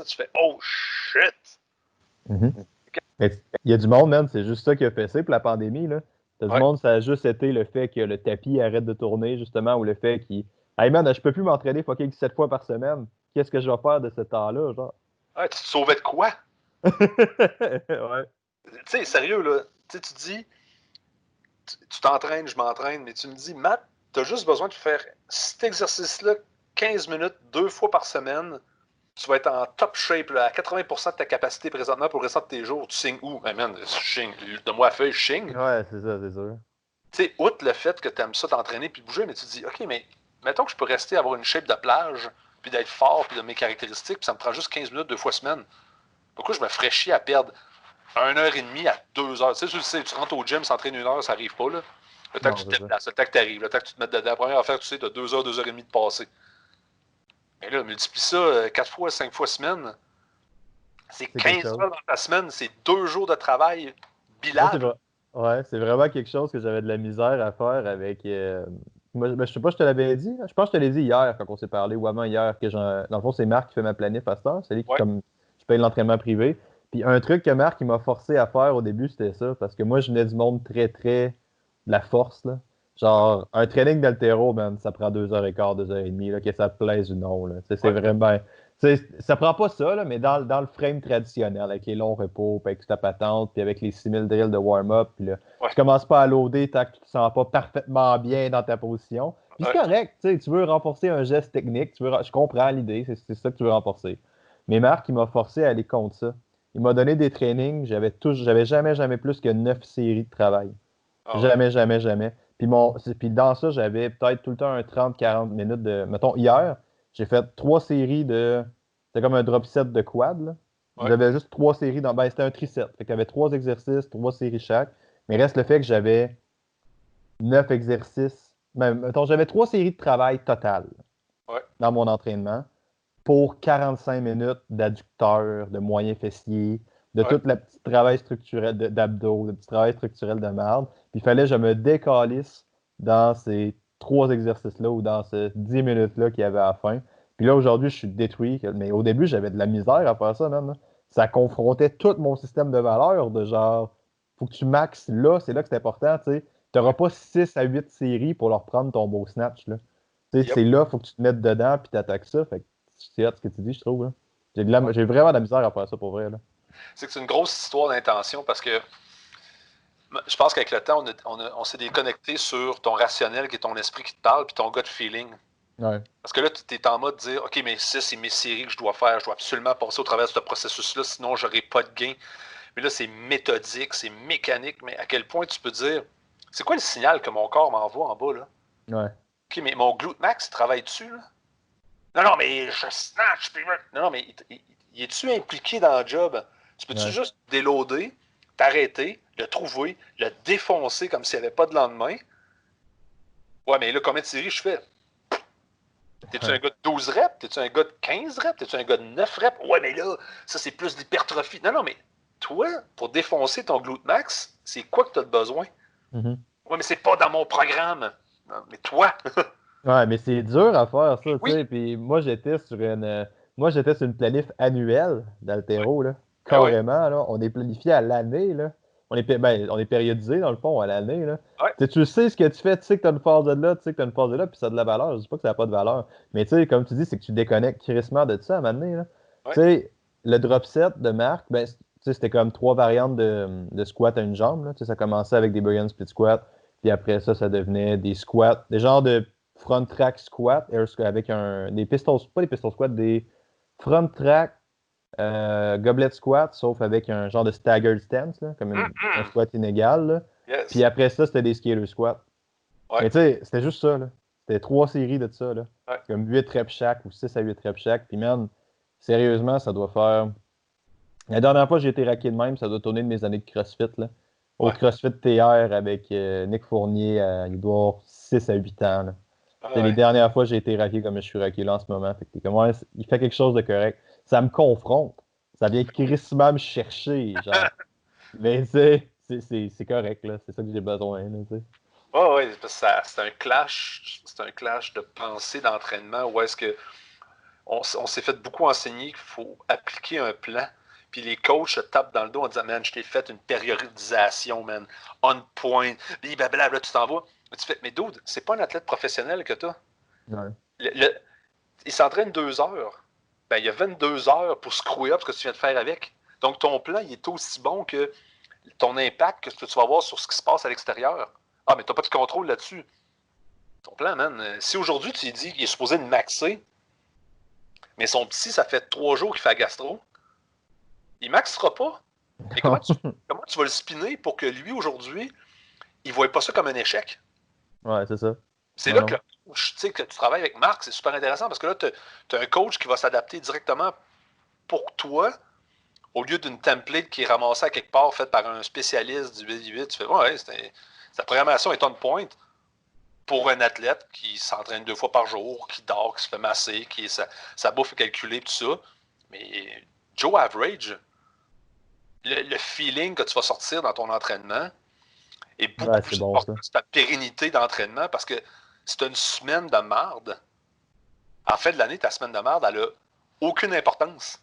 tu fais « Oh shit! » Il y a du monde, man, c'est juste ça qui a fait ça pour la pandémie, là. T'as du monde, ça a juste été le fait que le tapis arrête de tourner, justement, ou le fait qu'il... Hey man, je peux plus m'entraîner fucking 7 fois par semaine. Qu'est-ce que je vais faire de ce temps-là, genre? Ouais, tu te sauvais de quoi? Ouais. Tu sais, sérieux, là, tu dis, tu t'entraînes, je m'entraîne, mais tu me dis, Matt, t'as juste besoin de faire cet exercice-là 15 minutes, 2 fois par semaine. Tu vas être en top shape, là, à 80% de ta capacité présentement pour le restant de tes jours. Tu signes où? Ben, man, je signe. Donne-moi la feuille, je signe. Ouais, c'est ça, c'est sûr. Tu sais, outre le fait que tu aimes ça t'entraîner puis bouger, mais tu te dis, OK, mais mettons que je peux rester avoir une shape de plage, puis d'être fort, puis de mes caractéristiques, puis ça me prend juste 15 minutes 2 fois semaine. Pourquoi je me ferais chier à perdre 1h30 à 2 heures? Tu sais, tu rentres au gym, s'entraîner 1 heure, ça arrive pas, là. Le temps que tu te déplaces, le temps que tu arrives, le temps que tu te mettes dedans. La première affaire, tu sais, tu as 2 heures, 2h30 de passé. Mais là, multiplie ça 4 fois, 5 fois semaine. C'est 15 heures dans ta semaine, c'est 2 jours de travail bilable. Ouais, c'est vraiment quelque chose que j'avais de la misère à faire avec. Moi, je sais pas, je te l'avais dit. Je pense que je te l'ai dit hier quand on s'est parlé, ou avant hier, que dans le fond, c'est Marc qui fait ma planif à cette heure. C'est lui qui, comme, je paye l'entraînement privé. Puis un truc que Marc m'a forcé à faire au début, c'était ça. Parce que moi, je venais du monde très, très de la force, là. Genre, un training d'haltéro, man, ça prend 2h15, 2h30, là, que ça te plaise ou non, là. C'est vraiment. Ça prend pas ça, là, mais dans le frame traditionnel, avec les longs repos, puis avec toute ta patente, puis avec les 6000 drills de warm-up, puis là, tu commences pas à loader tant que tu te sens pas parfaitement bien dans ta position. Puis c'est correct, tu veux renforcer un geste technique, je comprends l'idée, c'est ça que tu veux renforcer. Mais Marc, il m'a forcé à aller contre ça. Il m'a donné des trainings, j'avais jamais plus que 9 séries de travail. Jamais, jamais, jamais. Puis dans ça, j'avais peut-être tout le temps un 30-40 minutes de. Mettons, hier, j'ai fait 3 séries de. C'était comme un drop set de quad, là. J'avais juste 3 séries dans. Ben, c'était un triset. Fait qu'il y avait 3 exercices, 3 séries chaque. Mais reste le fait que j'avais 9 exercices. Mettons, j'avais 3 séries de travail total dans mon entraînement pour 45 minutes d'adducteur, de moyen fessier, de tout le petit travail structurel d'abdos, le petit travail structurel de marde. Puis il fallait que je me décalisse dans ces 3 exercices-là ou dans ces 10 minutes-là qu'il y avait à la fin. Puis là, aujourd'hui, je suis détruit. Mais au début, j'avais de la misère à faire ça, même. Ça confrontait tout mon système de valeurs de genre, faut que tu maxes là, c'est là que c'est important, tu sais. Tu n'auras pas 6 à 8 séries pour leur prendre ton beau snatch, là. C'est là, il faut que tu te mettes dedans puis tu attaques ça. Fait que c'est hâte ce que tu dis, je trouve. Hein. J'ai vraiment de la misère à faire ça pour vrai. Là. C'est que c'est une grosse histoire d'intention parce que je pense qu'avec le temps, on s'est déconnecté sur ton rationnel qui est ton esprit qui te parle puis ton gut feeling. Ouais. Parce que là, tu es en mode de dire OK, mais ça, c'est mes séries que je dois faire. Je dois absolument passer au travers de ce processus-là, sinon j'aurai pas de gain. Mais là, c'est méthodique, c'est mécanique. Mais à quel point tu peux dire c'est quoi le signal que mon corps m'envoie en bas, là? Ouais. OK, mais mon glute max, il travaille dessus, là? Non, mais je snatch. Non, mais il est-tu impliqué dans le job? Tu peux-tu juste déloader, t'arrêter, le trouver, le défoncer comme s'il n'y avait pas de lendemain? Ouais, mais là, combien de séries je fais? T'es-tu un gars de 12 reps? T'es-tu un gars de 15 reps? T'es-tu un gars de 9 reps? Ouais, mais là, ça, c'est plus d'hypertrophie. Non, mais toi, pour défoncer ton glute max, c'est quoi que tu as besoin? Mm-hmm. Ouais, mais c'est pas dans mon programme. Non, mais toi! Ouais, mais c'est dur à faire ça, tu Oui! sais. Puis moi, j'étais sur une planif annuelle d'altéro, là. Ben oui. Carrément, là. On est planifié à l'année, là. On est périodisé, dans le fond, à l'année, là. Ouais. Tu sais ce que tu fais, tu sais que tu as une phase de là, tu sais que tu as une phase de là, puis ça a de la valeur. Je dis pas que ça n'a pas de valeur. Mais tu sais, comme tu dis, c'est que tu déconnectes crissement de ça à un moment donné, là. Ouais. Tu sais, le drop set de Marc, ben, tu sais, c'était comme 3 variantes de squat à une jambe, là. Tu sais, ça commençait avec des Bulgarian split squat, puis après ça, ça devenait des squats, des genres de front track squat avec des pistols, pas des pistol squat, des front track goblet squat, sauf avec un genre de staggered stance, là, comme un squat inégal. Là. Yes. Puis après ça, c'était des scalar squats. Ouais. Mais tu sais, c'était juste ça. Là. C'était 3 séries de ça. Là. Ouais. Comme 8 reps chaque ou 6 à 8 reps chaque. Puis man, sérieusement, ça doit faire. La dernière fois que j'ai été raqué de même, ça doit tourner de mes années de CrossFit. Là. Au CrossFit TR avec Nick Fournier, il doit avoir 6 à 8 ans. Là. C'est les dernières fois que j'ai été raqué comme je suis raqué là en ce moment. Fait que comme, ouais, il fait quelque chose de correct. Ça me confronte. Ça vient crissement me chercher, genre. Mais c'est correct, là. C'est ça que j'ai besoin, là, tu sais. Ouais, c'est un clash de pensée, d'entraînement, où est-ce que on s'est fait beaucoup enseigner qu'il faut appliquer un plan. Puis les coachs se tapent dans le dos en disant, man, je t'ai fait une périodisation, man, on point, blablabla, là, tu t'en vas. Mais tu fais, mais dude, c'est pas un athlète professionnel que t'as. Ouais. Il s'entraîne 2 heures. Ben, il y a 22 heures pour screw up ce que tu viens de faire avec. Donc, ton plan, il est aussi bon que ton impact que tu vas avoir sur ce qui se passe à l'extérieur. Ah, mais t'as pas de contrôle là-dessus. Ton plan, man, si aujourd'hui tu lui dis qu'il est supposé de maxer, mais son psy, ça fait 3 jours qu'il fait la gastro, il maxera pas. Mais comment tu vas le spinner pour que lui, aujourd'hui, il ne voit pas ça comme un échec? Ouais, c'est ça. C'est là que, que tu travailles avec Marc, c'est super intéressant parce que là, tu as un coach qui va s'adapter directement pour toi au lieu d'une template qui est ramassée à quelque part, faite par un spécialiste du 8. Tu fais, ouais, sa programmation est on point pour un athlète qui s'entraîne 2 fois par jour, qui dort, qui se fait masser, qui sa bouffe est calculée, tout ça. Mais Joe Average, le feeling que tu vas sortir dans ton entraînement est beaucoup plus important que ta pérennité d'entraînement parce que c'est une semaine de marde. En fin de l'année, ta semaine de marde, elle n'a aucune importance.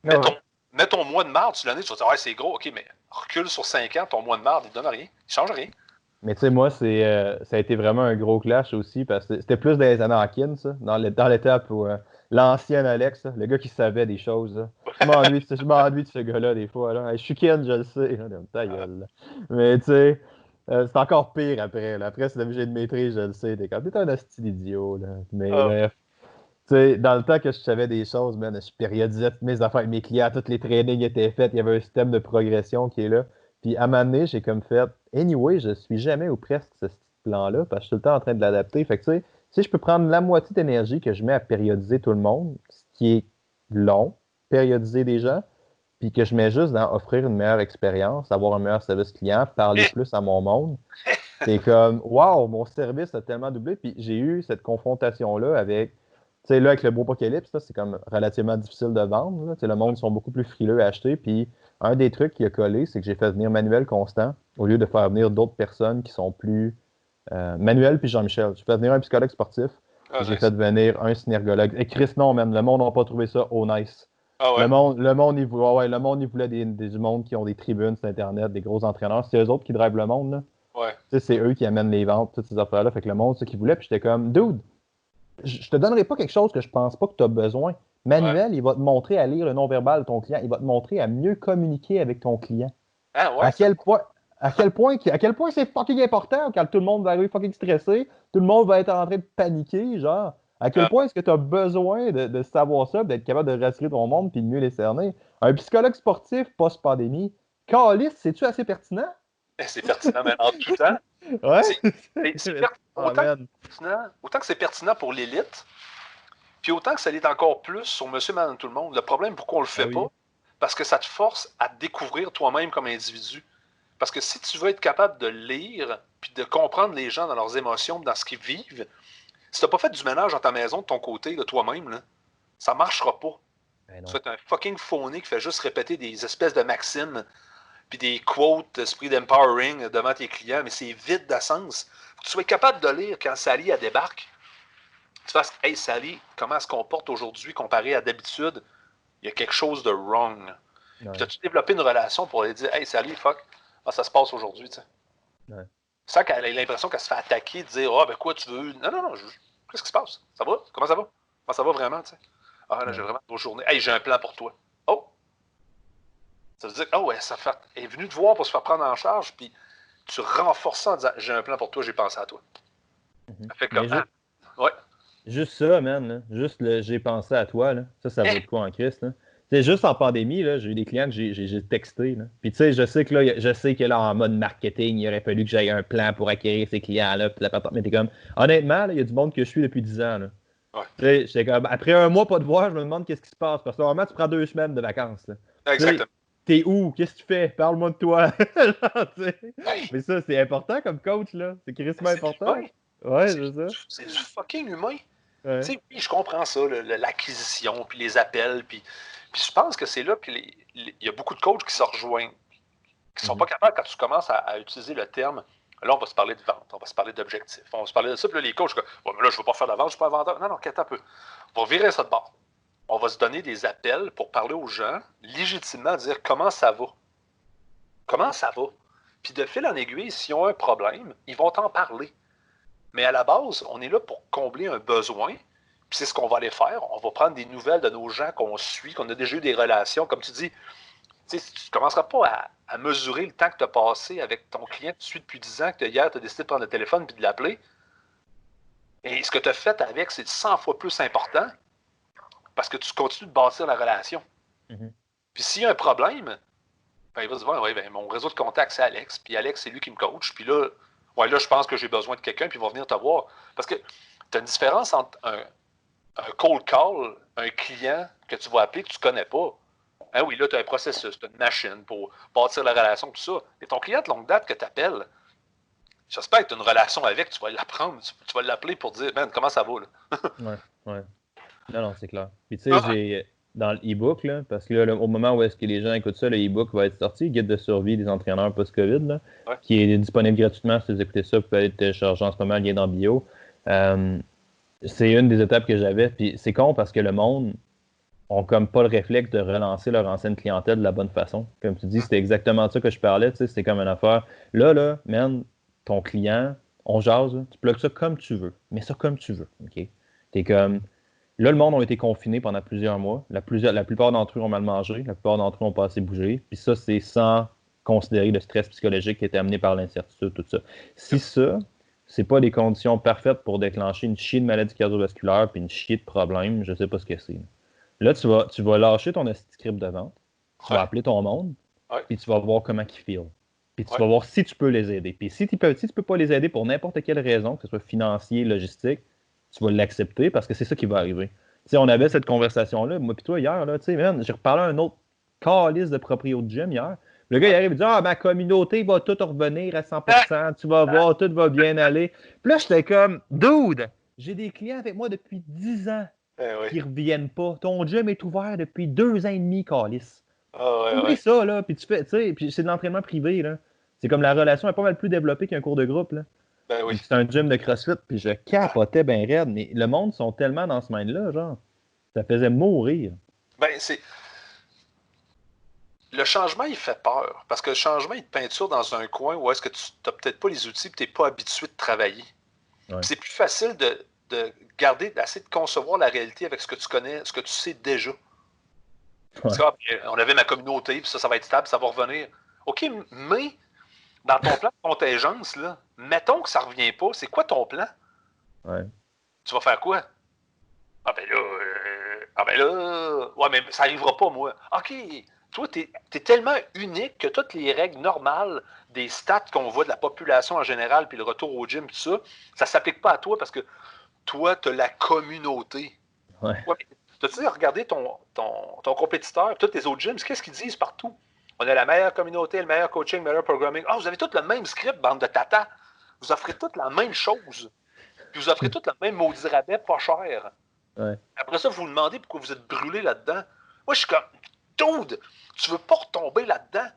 Mets ton mois de marde sur l'année, tu vas dire, ouais, c'est gros, ok, mais recule sur 5 ans, ton mois de marde, il ne donne rien. Il ne change rien. Mais tu sais, moi, ça a été vraiment un gros clash aussi parce que c'était plus dans les années Anakin, ça, dans l'étape où l'ancien Alex, le gars qui savait des choses. Là. Je m'ennuie de ce gars-là des fois. Là. Je suis Ken, je le sais. Là, ta gueule, là. Mais tu sais, c'est encore pire après. Là. Après, c'est l'objet de maîtrise, je le sais. T'es un hostie d'idiot. Là. Mais bref. Tu sais, dans le temps que je savais des choses, man, je périodisais toutes mes affaires avec mes clients, tous les trainings étaient faits, il y avait un système de progression qui est là. Puis à un moment donné, j'ai comme fait, anyway, je suis jamais ou presque ce plan-là, parce que je suis tout le temps en train de l'adapter. Fait que tu sais, si je peux prendre la moitié d'énergie que je mets à périodiser tout le monde, ce qui est long, périodiser des gens, puis que je mets juste dans offrir une meilleure expérience, avoir un meilleur service client, parler plus à mon monde, c'est comme, wow, mon service a tellement doublé. Puis j'ai eu cette confrontation-là avec, tu sais, là, avec le beau apocalypse, c'est comme relativement difficile de vendre. Là. Le monde sont beaucoup plus frileux à acheter. Puis un des trucs qui a collé, c'est que j'ai fait venir Manuel Constant au lieu de faire venir d'autres personnes qui sont plus. Manuel puis Jean-Michel. J'ai fait venir un psychologue sportif. J'ai fait venir un synergologue. Et Chris, non, man, le monde n'a pas trouvé ça nice. Ah ouais. Le monde, il voulait du monde qui ont des tribunes sur Internet, des gros entraîneurs. C'est eux autres qui drivent le monde. Là. Ouais. C'est eux qui amènent les ventes, toutes ces affaires-là. Fait que le monde, c'est ce qu'il voulait. Puis j'étais comme, dude, je te donnerai pas quelque chose que je pense pas que tu as besoin. Manuel, il va te montrer à lire le non-verbal de ton client. Il va te montrer à mieux communiquer avec ton client. Ah ouais. À quel point c'est fucking important quand tout le monde va arriver fucking stressé, tout le monde va être en train de paniquer, genre. À quel point est-ce que tu as besoin de savoir ça, d'être capable de rassurer ton monde puis de mieux les cerner? Un psychologue sportif post-pandémie, Calice, c'est-tu assez pertinent? C'est pertinent, mais en tout temps. Ouais. Autant que c'est pertinent pour l'élite, puis autant que ça l'est encore plus sur monsieur, madame, tout le monde. Le problème, pourquoi on le fait pas? Parce que ça te force à te découvrir toi-même comme individu. Parce que si tu veux être capable de lire puis de comprendre les gens dans leurs émotions, dans ce qu'ils vivent, si tu n'as pas fait du ménage dans ta maison de ton côté, de toi-même, là, ça ne marchera pas. Tu vas être un fucking phoné qui fait juste répéter des espèces de maximes puis des quotes esprit d'empowering devant tes clients, mais c'est vide de sens. Faut que tu sois capable de lire quand Sally elle débarque. Tu fasses, hey Sally, comment elle se comporte aujourd'hui comparé à d'habitude? Il y a quelque chose de wrong. Ouais. Puis as-tu développé une relation pour lui dire, hey Sally, fuck, ça se passe aujourd'hui, tu sais. Ouais. Sans qu'elle ait l'impression qu'elle se fait attaquer, de dire, ben quoi, tu veux. Non, qu'est-ce qui se passe? Ça va? Comment ça va? Comment ça va vraiment, tu sais? Ah, là, j'ai vraiment une grosse journée. Hey, j'ai un plan pour toi. Oh! Ça veut dire, elle est venue te voir pour se faire prendre en charge, puis tu renforces ça en disant, j'ai un plan pour toi, j'ai pensé à toi. Ça fait comme, ouais. Juste ça, man, là. Juste le j'ai pensé à toi, là. Ça vaut de quoi en Christ, là. C'est juste en pandémie, là, j'ai eu des clients que j'ai texté, là. Puis tu sais, je sais que là, en mode marketing, il aurait fallu que j'aille un plan pour acquérir ces clients-là, puis mais t'es comme, honnêtement, il y a du monde que je suis depuis 10 ans, là. Ouais. Tu sais, j'étais comme, après un mois pas de voir, je me demande qu'est-ce qui se passe, parce que normalement, tu prends 2 semaines de vacances, là. Exactement. T'es où? Qu'est-ce que tu fais? Parle-moi de toi. Mais ça, c'est important comme coach, là. C'est crissement important. Humain. Ouais, c'est ça. C'est du fucking humain. Ouais. Tu sais, oui, je comprends ça, l'acquisition, puis les appels, puis je pense que c'est là, puis il y a beaucoup de coachs qui se rejoignent, qui sont pas capables, quand tu commences à utiliser le terme Là, on va se parler de vente, on va se parler d'objectifs, on va se parler de ça. Puis là, les coachs, ouais, mais là, je ne veux pas faire de la vente, je ne suis pas un vendeur. Non, attends un peu. On va virer ça de bord. On va se donner des appels pour parler aux gens, légitimement dire comment ça va. Comment ça va? Puis de fil en aiguille, s'ils ont un problème, ils vont t'en parler. Mais à la base, on est là pour combler un besoin. Puis c'est ce qu'on va aller faire. On va prendre des nouvelles de nos gens qu'on suit, qu'on a déjà eu des relations. Comme tu dis, tu ne commenceras pas à mesurer le temps que tu as passé avec ton client que tu suis depuis 10 ans, que hier, tu as décidé de prendre le téléphone et de l'appeler. Et ce que tu as fait avec, c'est 100 fois plus important parce que tu continues de bâtir la relation. Mm-hmm. Puis s'il y a un problème, ben, il va se dire, ouais, ben, mon réseau de contacts, c'est Alex. Puis Alex, c'est lui qui me coach. Puis là, là, je pense que j'ai besoin de quelqu'un, puis il va venir te voir. Parce que tu as une différence entre un cold call, un client que tu vas appeler que tu ne connais pas. Hein, oui, là, tu as un processus, tu as une machine pour bâtir la relation, tout ça. Et ton client de longue date que tu appelles, j'espère que tu as une relation avec, tu vas l'apprendre, tu vas l'appeler pour dire, man, comment ça va, là? Ouais. Non, c'est clair. Puis tu sais, j'ai dans l'e-book, là, parce que là, au moment où est-ce que les gens écoutent ça, le e-book va être sorti, Guide de survie des entraîneurs post-COVID, là, qui est disponible gratuitement. Si vous écoutez ça, vous pouvez aller télécharger en ce moment, lien dans bio. C'est une des étapes que j'avais. Puis c'est con parce que le monde ont comme pas le réflexe de relancer leur ancienne clientèle de la bonne façon. Comme tu dis, c'était exactement de ça que je parlais. Tu sais, c'était comme une affaire. Là, man, ton client, on jase, tu plugues ça comme tu veux. Mets ça comme tu veux. OK? T'es comme. Là, le monde a été confiné pendant plusieurs mois. La plupart d'entre eux ont mal mangé. La plupart d'entre eux ont pas assez bougé. Puis ça, c'est sans considérer le stress psychologique qui était amené par l'incertitude, tout ça. Si ça, c'est pas des conditions parfaites pour déclencher une chier de maladie cardiovasculaire puis une chier de problème, je sais pas ce que c'est. Là, tu vas lâcher ton script de vente. Tu vas appeler ton monde. Puis tu vas voir comment ils feel. Puis tu vas voir si tu peux les aider. Puis si tu peux pas les aider pour n'importe quelle raison, que ce soit financier, logistique, tu vas l'accepter parce que c'est ça qui va arriver. Tu sais, on avait cette conversation-là, moi puis toi, hier, là, tu sais, j'ai reparlé à un autre calice de proprio de gym hier. Le gars, il arrive et dit « Ah, ma communauté va tout revenir à 100%, tu vas voir, tout va bien aller. » Puis là, j'étais comme « Dude, j'ai des clients avec moi depuis 10 ans qui reviennent pas. Ton gym est ouvert depuis 2 ans et demi, calice. Oublie ça, là, puis tu fais, tu sais, puis c'est de l'entraînement privé, là. C'est comme la relation est pas mal plus développée qu'un cours de groupe, là. Ben oui. C'est un gym de CrossFit, puis je capotais bien raide, mais le monde sont tellement dans ce mind-là, genre, ça faisait mourir. Ben, c'est... Le changement, il fait peur, parce que le changement, il te peinture dans un coin où est-ce que tu n'as peut-être pas les outils et tu n'es pas habitué de travailler. C'est plus facile de garder, d'essayer de concevoir la réalité avec ce que tu connais, ce que tu sais déjà. Parce que, on avait ma communauté, puis ça va être stable, ça va revenir. OK, mais dans ton plan de contingence, là, mettons que ça ne revient pas, c'est quoi ton plan? Tu vas faire quoi? Ah ben là, ouais, mais ça n'arrivera pas, moi. OK, toi, t'es tellement unique que toutes les règles normales des stats qu'on voit de la population en général, puis le retour au gym, tout ça, ça ne s'applique pas à toi parce que toi, tu as la communauté. T'as-tu regardé ton compétiteur, tous tes autres gyms, qu'est-ce qu'ils disent partout? On a la meilleure communauté, le meilleur coaching, le meilleur programming. Ah, vous avez tous le même script, bande de tata. Vous offrez toutes la même chose. Puis vous offrez toutes le même maudit rabais pas cher. Après ça, vous vous demandez pourquoi vous êtes brûlé là-dedans. Moi, je suis comme, dude, tu veux pas retomber là-dedans?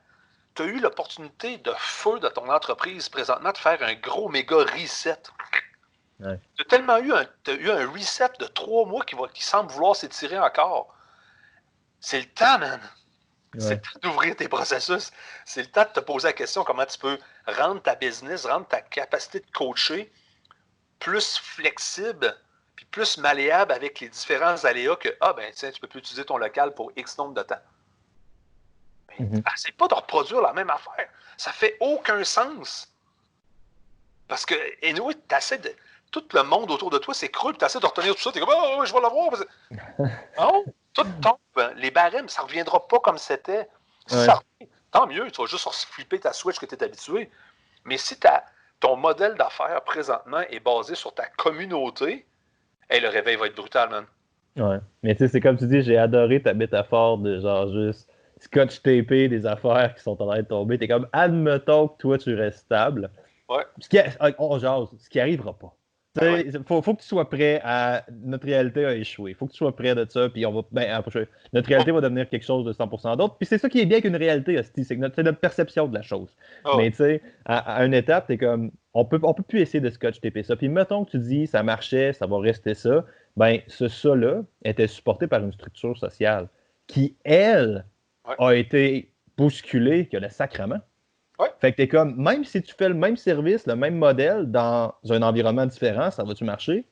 Tu as eu l'opportunité de feu de ton entreprise présentement de faire un gros méga reset. Tu as tellement eu un reset de 3 mois qui semble vouloir s'étirer encore. C'est le temps, man. C'est le temps d'ouvrir tes processus. C'est le temps de te poser la question comment tu peux rendre ta business, rendre ta capacité de coacher plus flexible puis plus malléable avec les différents aléas que, tu peux plus utiliser ton local pour X nombre de temps. C'est pas de reproduire la même affaire. Ça fait aucun sens. Parce que, anyway, t'essaies de... Tout le monde autour de toi s'écroule, puis t'essaies de retenir tout ça, t'es comme, je vais l'avoir. Non, tout tombe. Les barèmes, ça reviendra pas comme c'était. Si ça revient, tant mieux, tu vas juste flipper ta switch que tu es habitué. Mais si ton modèle d'affaires présentement est basé sur ta communauté, le réveil va être brutal, man. Ouais. Mais tu sais, c'est comme tu dis, j'ai adoré ta métaphore de genre juste scotch tapé des affaires qui sont en train de tomber. T'es comme, admettons que toi, tu restes stable. Ouais. On jase, ce qui arrivera pas. Faut que tu sois prêt à. Notre réalité a échoué. Faut que tu sois prêt de ça. Puis on va. Notre réalité va devenir quelque chose de 100% d'autre. Puis c'est ça qui est bien qu'une réalité, hostie, c'est notre perception de la chose. Mais tu sais, à une étape, t'es comme. On peut plus essayer de scotch taper ça. Puis mettons que tu dis ça marchait, ça va rester ça. Ben, ce ça-là était supporté par une structure sociale qui, elle, a été bousculée que le sacrement. Fait que t'es comme, même si tu fais le même service, le même modèle dans un environnement différent, ça va-tu marcher?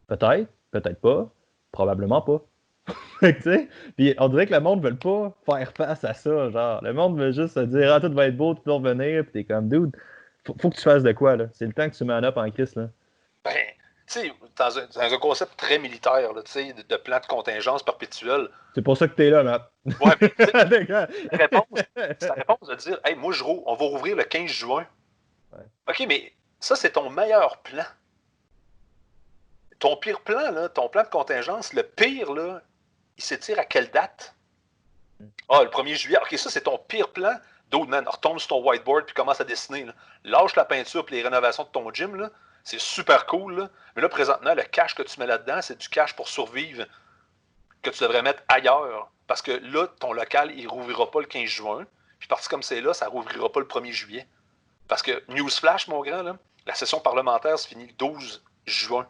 Peut-être, peut-être pas, probablement pas. Fait que tu sais, puis on dirait que le monde ne veut pas faire face à ça, genre, le monde veut juste se dire, ah, tout va être beau, tout va revenir, puis t'es comme, dude, faut que tu fasses de quoi, là? C'est le temps que tu man up en crise, là. Ben, tu sais, dans un concept très militaire, là, de plan de contingence perpétuel. C'est pour ça que t'es là, Matt. Ouais, mais ta réponse de dire, hey, moi, on va rouvrir le 15 juin. Ouais. OK, mais ça, c'est ton meilleur plan. Ton pire plan, là, ton plan de contingence, le pire, là, il s'étire à quelle date? Ah, le 1er juillet. OK, ça, c'est ton pire plan. D'autres, man, retombe sur ton whiteboard puis commence à dessiner. Là. Lâche la peinture et les rénovations de ton gym. Là. C'est super cool. Là. Mais là, présentement, le cash que tu mets là-dedans, c'est du cash pour survivre que tu devrais mettre ailleurs. Parce que là, ton local, il ne rouvrira pas le 15 juin. Puis parti comme c'est là, ça ne rouvrira pas le 1er juillet. Parce que, newsflash, mon grand, là, la session parlementaire se finit le 12 juin.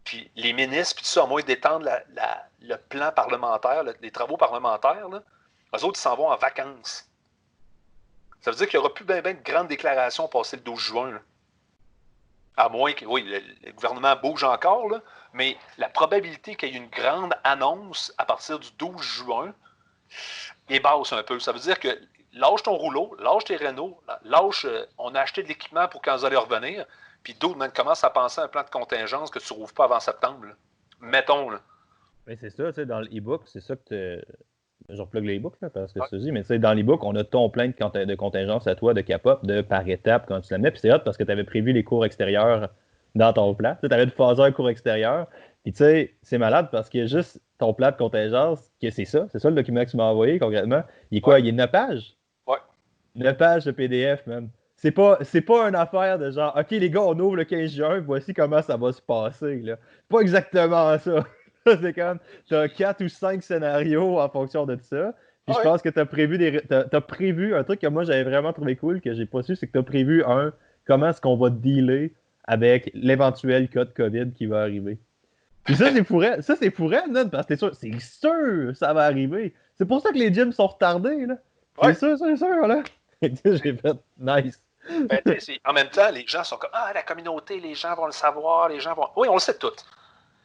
Puis les ministres, puis tout ça, à moins d'étendre le plan parlementaire, les travaux parlementaires, là, eux autres, ils s'en vont en vacances. Ça veut dire qu'il n'y aura plus bien de grandes déclarations passées le 12 juin. Là. À moins que, oui, le gouvernement bouge encore, là, mais la probabilité qu'il y ait une grande annonce à partir du 12 juin est basse un peu. Ça veut dire que lâche ton rouleau, lâche tes rénaux, on a acheté de l'équipement pour quand vous allez revenir, puis d'autres même commencent à penser à un plan de contingence que tu ne rouvres pas avant septembre. Là. Mettons. Là. Mais c'est ça, tu sais, dans l'e-book, c'est ça que je replug l'e-book, là, parce que c'est ça, mais tu sais, dans l'e-book, on a ton plan de contingence à toi de capop de par étape quand tu la mets. Puis c'est hot parce que tu avais prévu les cours extérieurs dans ton plan. Tu avais de phaser un cours extérieur. Puis tu sais, c'est malade parce qu'il y a juste ton plan de contingence, que c'est ça le document que tu m'as envoyé concrètement. Il est quoi? Il est 9 pages? Ouais. 9 pages de PDF, même. C'est pas une affaire de genre, OK, les gars, on ouvre le 15 juin, voici comment ça va se passer. Là. Pas exactement ça. C'est comme, t'as 4 ou 5 scénarios en fonction de ça. Puis je pense que t'as prévu un truc que moi j'avais vraiment trouvé cool, que j'ai pas su, c'est que t'as prévu comment est-ce qu'on va dealer avec l'éventuel cas de COVID qui va arriver. Puis ça, c'est pour elle, non? Parce que c'est sûr ça va arriver. C'est pour ça que les gyms sont retardés, là. C'est sûr, là. J'ai fait nice. Ben, en même temps, les gens sont comme, ah, la communauté, les gens vont le savoir, les gens vont... Oui, on le sait tout.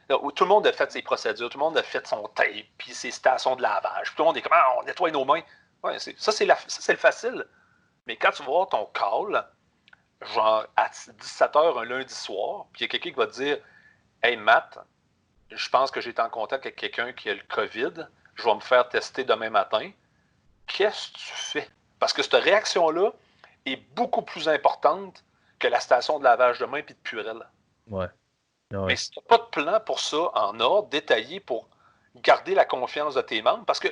Tout le monde a fait ses procédures, tout le monde a fait son tape, puis ses stations de lavage. Puis tout le monde est comme, ah, on nettoie nos mains. Ouais, ça, c'est le facile. Mais quand tu vas voir ton call, genre à 17h un lundi soir, puis il y a quelqu'un qui va te dire, hey Matt, je pense que j'ai été en contact avec quelqu'un qui a le COVID, je vais me faire tester demain matin. Qu'est-ce que tu fais? Parce que cette réaction-là est beaucoup plus importante que la station de lavage de main et de Purell. Ouais. Mais si tu n'as pas de plan pour ça, en ordre, détaillé, pour garder la confiance de tes membres, parce que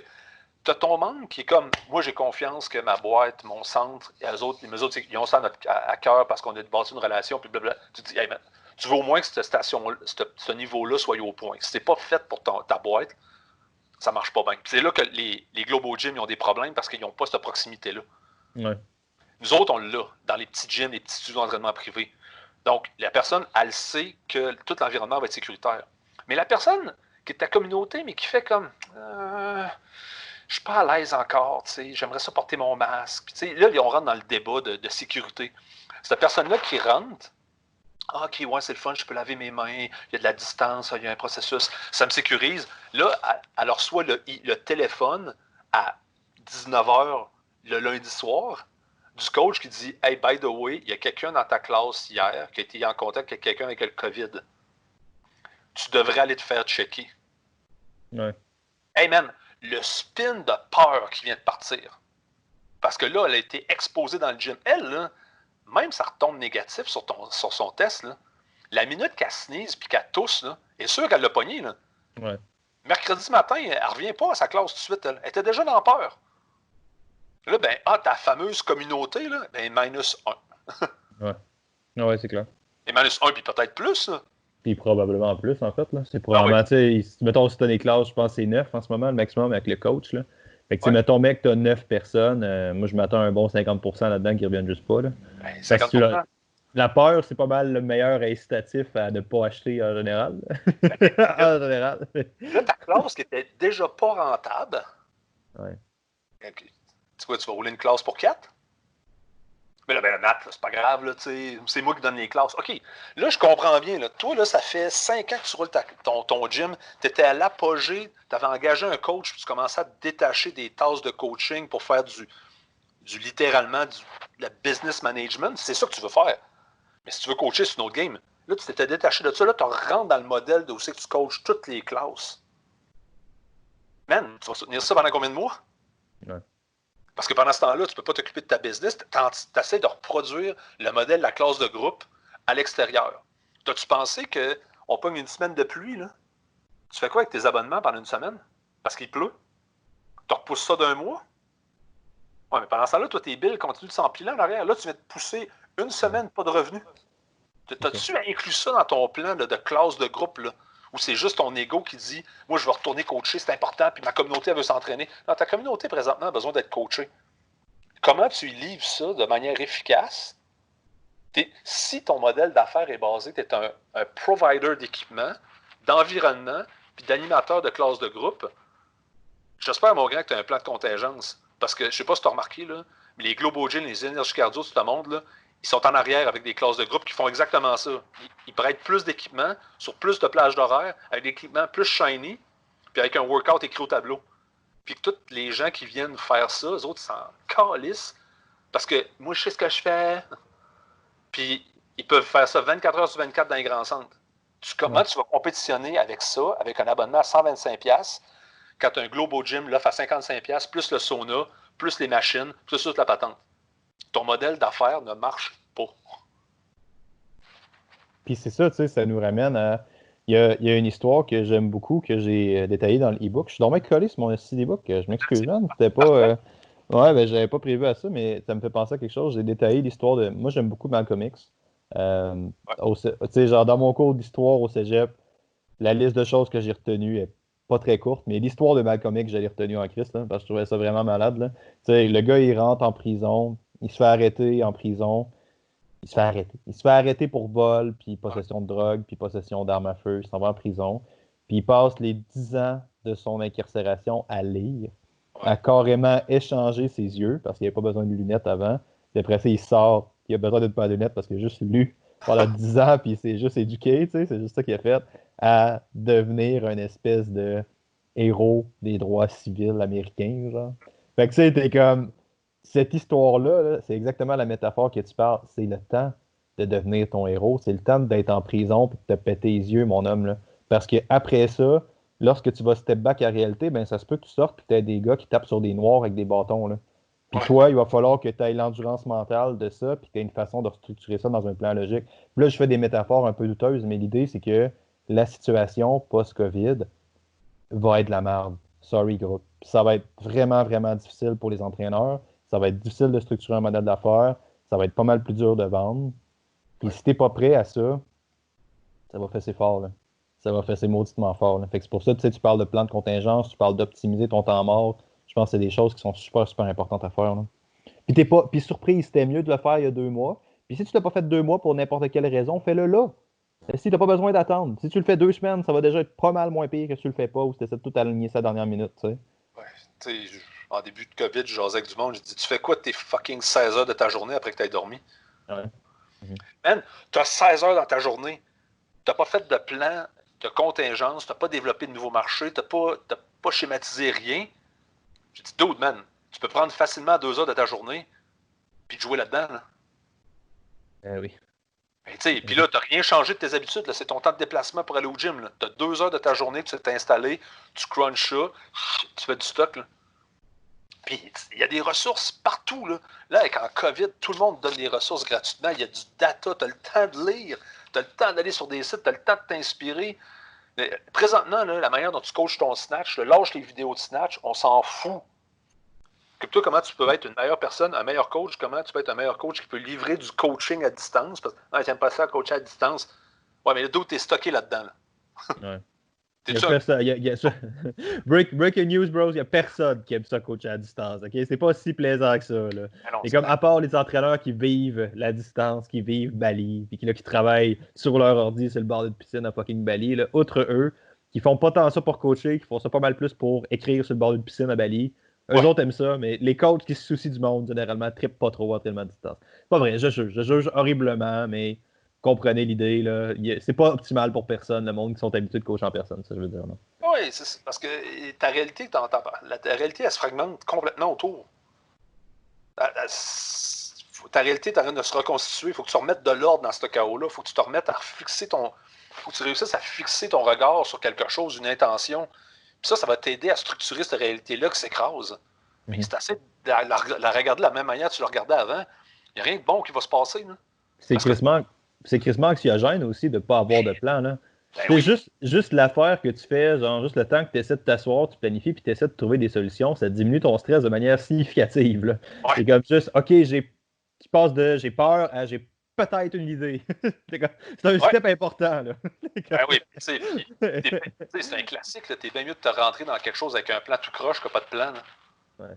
tu as ton membre qui est comme, moi j'ai confiance que ma boîte, mon centre, et les autres, ils ont ça à cœur parce qu'on a bâti une relation, puis blablabla. Tu te dis, hey, man, tu veux au moins que cette station, ce niveau-là soit au point. Si c'est pas fait pour ta boîte, ça marche pas bien. Puis c'est là que les Global Gym ils ont des problèmes parce qu'ils n'ont pas cette proximité-là. Ouais. Nous autres, on l'a dans les petits gyms, les petits studios d'entraînement privés. Donc, la personne, elle sait que tout l'environnement va être sécuritaire. Mais la personne qui est ta communauté, mais qui fait comme je suis pas à l'aise encore, j'aimerais ça porter mon masque. Là, on rentre dans le débat de sécurité. Cette personne-là qui rentre, ah, OK, ouais, c'est le fun, je peux laver mes mains, il y a de la distance, il y a un processus, ça me sécurise. Là, elle reçoit le téléphone à 19h le lundi soir du coach qui dit, hey, by the way, il y a quelqu'un dans ta classe hier qui a été en contact avec quelqu'un avec le COVID. Tu devrais aller te faire checker. Ouais. Hey, man, le spin de peur qui vient de partir. Parce que là, elle a été exposée dans le gym. Elle, là, même ça retombe négatif sur son test, là, la minute qu'elle sneeze puis qu'elle tousse, là, est sûre qu'elle l'a pogné. Là. Ouais. Mercredi matin, elle ne revient pas à sa classe tout de suite. Elle était déjà dans peur. Là, ta fameuse communauté, là, -1. Ouais, c'est clair. Et -1, puis peut-être plus, là. Puis probablement plus, en fait. Là. C'est probablement, tu sais, mettons, si tu as des classes, je pense que c'est 9 en ce moment, le maximum avec le coach. Là. Fait que, tu sais, mettons, mec, tu as 9 personnes. Moi, je m'attends à un bon 50% là-dedans qui ne reviennent juste pas. Là. Ben, Parce que 50%. la peur, c'est pas mal le meilleur incitatif à ne pas acheter en général. En général. Là, ta classe qui était déjà pas rentable. Ouais. Tu vois, tu vas rouler une classe pour 4? Mais là, ben, le maths, c'est pas grave, là, c'est moi qui donne les classes. OK, là, je comprends bien. Là. Toi, là, ça fait 5 ans que tu roules ton gym. Tu étais à l'apogée, tu avais engagé un coach, puis tu commençais à te détacher des tâches de coaching pour faire du littéralement, de la business management. C'est ça que tu veux faire. Mais si tu veux coacher sur une autre game, là, tu t'étais détaché de ça. Là, tu rentres dans le modèle de où c'est que tu coaches toutes les classes. Man, tu vas soutenir ça pendant combien de mois? Ouais. Parce que pendant ce temps-là, tu ne peux pas t'occuper de ta business. Tu essaies de reproduire le modèle de la classe de groupe à l'extérieur. T'as-tu pensé qu'on pogne une semaine de pluie, là? Tu fais quoi avec tes abonnements pendant une semaine? Parce qu'il pleut? Tu repousses ça d'un mois? Ouais, mais pendant ce temps-là, toi, tes billes continuent de s'empiler en arrière. Là, tu viens de pousser une semaine, pas de revenus. T'as-tu inclus ça dans ton plan là, de classe de groupe, là? Ou c'est juste ton ego qui dit « Moi, je vais retourner coacher, c'est important, puis ma communauté, elle veut s'entraîner. » Non, ta communauté, présentement, a besoin d'être coachée. Comment tu livres ça de manière efficace? Si ton modèle d'affaires est basé, tu es un provider d'équipement, d'environnement, puis d'animateur de classe de groupe, j'espère, mon grand, que tu as un plan de contingence. Parce que, je ne sais pas si tu as remarqué, là, mais les Globo Gym, les énergies cardio, tout le monde, là, ils sont en arrière avec des classes de groupe qui font exactement ça. Ils prêtent plus d'équipement sur plus de plages d'horaire, avec des équipements plus shiny, puis avec un workout écrit au tableau. Puis que tous les gens qui viennent faire ça, eux autres, ils s'en calissent. Parce que moi, je sais ce que je fais. Puis ils peuvent faire ça 24 heures sur 24 dans les grands centres. Comment tu vas compétitionner avec ça, avec un abonnement à 125$, quand tu as un Globo Gym l'offre à 55$, plus le sauna, plus les machines, plus toute la patente? Ton modèle d'affaires ne marche pas. Puis c'est ça, tu sais, ça nous ramène à. Il y a une histoire que j'aime beaucoup, que j'ai détaillée dans le e-book. Je suis dormi collé sur mon CD-book. Je m'excuse, man. C'était pas. Ouais, ben j'avais pas prévu à ça, mais ça me fait penser à quelque chose. J'ai détaillé l'histoire de. Moi, j'aime beaucoup Malcolm X. Tu sais, genre, dans mon cours d'histoire au cégep, la liste de choses que j'ai retenues est pas très courte, mais l'histoire de Malcolm X, j'allais retenue en Christ, là, parce que je trouvais ça vraiment malade. Là. Tu sais, le gars, il rentre en prison, il se fait arrêter en prison. Il se fait arrêter. Il se fait arrêter pour vol, puis possession de drogue, puis possession d'armes à feu. Il s'en va en prison. Puis il passe les 10 ans de son incarcération à lire, à carrément échanger ses yeux, parce qu'il n'avait pas besoin de lunettes avant. Puis après ça, il sort, il a besoin d'une paire de lunettes parce qu'il a juste lu pendant 10 ans, puis il s'est juste éduqué, tu sais, c'est juste ça qu'il a fait, à devenir une espèce de héros des droits civils américains, genre. Fait que tu sais, t'es comme, cette histoire-là, là, c'est exactement la métaphore que tu parles. C'est le temps de devenir ton héros. C'est le temps d'être en prison et de te péter les yeux, mon homme. Là. Parce qu'après ça, lorsque tu vas step back à la réalité, ben, ça se peut que tu sortes et que tu aies des gars qui tapent sur des noirs avec des bâtons. Là. Puis toi, il va falloir que tu aies l'endurance mentale de ça puis que tu aies une façon de structurer ça dans un plan logique. Puis là, je fais des métaphores un peu douteuses, mais l'idée, c'est que la situation post-COVID va être de la merde. Sorry, groupe. Ça va être vraiment, vraiment difficile pour les entraîneurs. Ça va être difficile de structurer un modèle d'affaires. Ça va être pas mal plus dur de vendre. Puis si t'es pas prêt à ça, ça va fesser fort. Là. Ça va fesser mauditement fort. Là. Fait que c'est pour ça que tu parles de plan de contingence, tu parles d'optimiser ton temps mort. Je pense que c'est des choses qui sont super, super importantes à faire. Là. Puis t'es pas. Puis surprise, c'était mieux de le faire il y a 2 mois. Puis si tu l'as pas fait 2 mois pour n'importe quelle raison, fais-le là. Si t'as pas besoin d'attendre. Si tu le fais 2 semaines, ça va déjà être pas mal moins pire que si tu le fais pas ou si tu essaies de tout aligner ça à la dernière minute, tu sais. Ouais, tu sais, en début de COVID, je jasais avec du monde, j'ai dit, tu fais quoi de tes fucking 16 heures de ta journée après que tu aies dormi? Ouais. Man, tu as 16 heures dans ta journée. Tu n'as pas fait de plan de contingence, tu n'as pas développé de nouveaux marchés, tu n'as pas schématisé rien. J'ai dit, dude, man, tu peux prendre facilement 2 heures de ta journée puis jouer là-dedans. Là. Oui. Puis là, tu n'as rien changé de tes habitudes. C'est ton temps de déplacement pour aller au gym. Tu as 2 heures de ta journée, tu t'es installé, tu crunches ça, tu fais du stock. Là. Puis il y a des ressources partout. Là, avec en COVID, tout le monde donne des ressources gratuitement. Il y a du data, tu as le temps de lire, tu as le temps d'aller sur des sites, tu as le temps de t'inspirer. Mais présentement, là, la manière dont tu coaches ton snatch, lâche les vidéos de snatch, on s'en fout. Comme toi, comment tu peux être une meilleure personne, un meilleur coach, comment tu peux être un meilleur coach qui peut livrer du coaching à distance, parce que t'aimes pas ça, coacher à distance. Ouais, mais d'où t'es stocké là-dedans, là. Ouais. Il y a T'es-tu un... personne, il y a ça. Breaking news, bros, il n'y a personne qui aime ça coacher à distance. Ok, c'est pas si plaisant que ça. Là. Ah non, Et c'est comme à part les entraîneurs qui vivent la distance, qui vivent Bali, puis qui travaillent sur leur ordi sur le bord d'une piscine à fucking Bali, là, outre eux, qui font pas tant ça pour coacher, qui font ça pas mal plus pour écrire sur le bord d'une piscine à Bali. Eux ouais. autres aiment ça, mais les coachs qui se soucient du monde, généralement, trippent pas trop entraînement à distance. C'est pas vrai, je juge horriblement, mais comprenez l'idée, là. C'est pas optimal pour personne, le monde qui sont habitués de coacher en personne, ça je veux dire. Non? Oui, c'est parce que ta réalité, ta réalité, elle se fragmente complètement autour. Ta réalité est en train de se reconstituer. Il faut que tu remettes de l'ordre dans ce chaos-là. Il faut que tu te remettes à fixer ton. Il faut que tu réussisses à fixer ton regard sur quelque chose, une intention. Puis ça va t'aider à structurer cette réalité-là qui s'écrase. Mais c'est assez de la regarder de la même manière que tu la regardais avant. Il n'y a rien de bon qui va se passer. Là. C'est crissement anxiogène aussi de ne pas avoir de plan. Là. C'est oui. juste l'affaire que tu fais, genre juste le temps que tu essaies de t'asseoir, tu planifies, puis tu essaies de trouver des solutions, ça diminue ton stress de manière significative. Là. Ouais. C'est comme juste, OK, tu passes de j'ai peur à j'ai peut-être une idée. C'est un step important. Là. Oui, c'est un classique. Tu es bien mieux de te rentrer dans quelque chose avec un plan tout croche que pas de plan. Là. Ouais.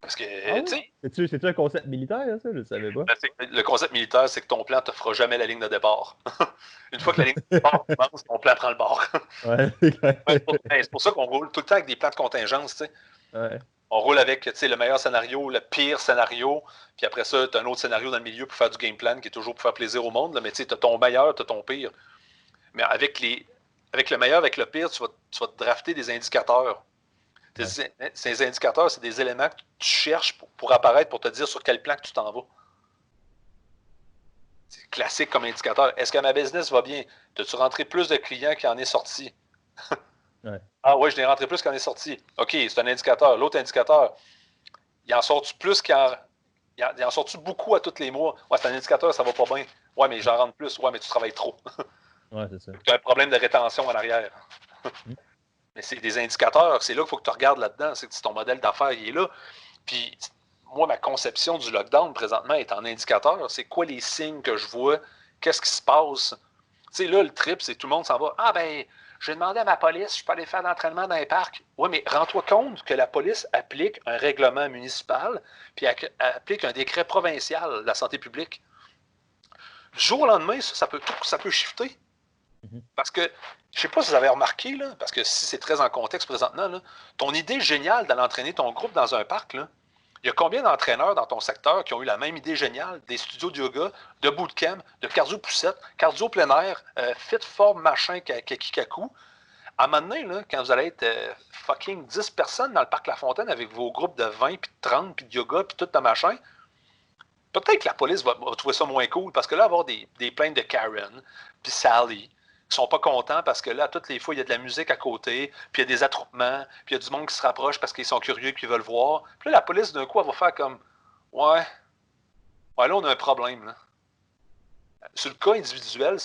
Parce que, tu sais. C'est-tu un concept militaire, ça? Je ne savais pas. Le concept militaire, c'est que ton plan ne te fera jamais la ligne de départ. Une fois que la ligne de départ commence, ton plan prend le bord. Ouais, c'est pour ça qu'on roule tout le temps avec des plans de contingence. Tu sais. Ouais. On roule avec le meilleur scénario, le pire scénario, puis après ça, tu as un autre scénario dans le milieu pour faire du game plan qui est toujours pour faire plaisir au monde. Là, mais tu as ton meilleur, tu as ton pire. Mais avec le meilleur, avec le pire, tu vas te drafter des indicateurs. Ouais. Ces indicateurs, c'est des éléments que tu cherches pour apparaître, pour te dire sur quel plan que tu t'en vas. C'est classique comme indicateur. Est-ce que ma business va bien? As-tu rentré plus de clients qu'il en est sorti? Ouais. Ah oui, je l'ai rentré plus qu'il en est sorti. OK, c'est un indicateur. L'autre indicateur, il en sort-tu plus qu'il en... Il en sort-tu beaucoup à tous les mois? Ouais, c'est un indicateur, ça va pas bien. Ouais, mais j'en rentre plus. Ouais, mais tu travailles trop. Ouais, c'est ça. Tu as un problème de rétention en arrière. Mais c'est des indicateurs, c'est là qu'il faut que tu regardes là-dedans. C'est que ton modèle d'affaires, il est là. Puis, moi, ma conception du lockdown présentement est en indicateur. C'est quoi les signes que je vois? Qu'est-ce qui se passe? Tu sais, là, le trip, c'est tout le monde s'en va. Ah, ben, j'ai demandé à ma police, je peux aller faire l'entraînement dans les parcs. Oui, mais rends-toi compte que la police applique un règlement municipal, puis applique un décret provincial de la santé publique. Du jour au lendemain, ça peut shifter. Parce que, je ne sais pas si vous avez remarqué, là, parce que si c'est très en contexte présentement, là, ton idée géniale d'aller entraîner ton groupe dans un parc, là, il y a combien d'entraîneurs dans ton secteur qui ont eu la même idée géniale, des studios de yoga, de bootcamp, de cardio-poussette, cardio plein air, fit form machin, kaki-kakou. À un moment donné, là, quand vous allez être fucking 10 personnes dans le parc La Fontaine avec vos groupes de 20, puis de 30, puis de yoga, puis tout de machin, peut-être que la police va trouver ça moins cool, parce que là, avoir des plaintes de Karen, puis Sally, qui sont pas contents parce que là, toutes les fois, il y a de la musique à côté, puis il y a des attroupements, puis il y a du monde qui se rapproche parce qu'ils sont curieux et qu'ils veulent voir. Puis là, la police, d'un coup, elle va faire comme ouais, là, on a un problème. Là. Sur le cas individuel,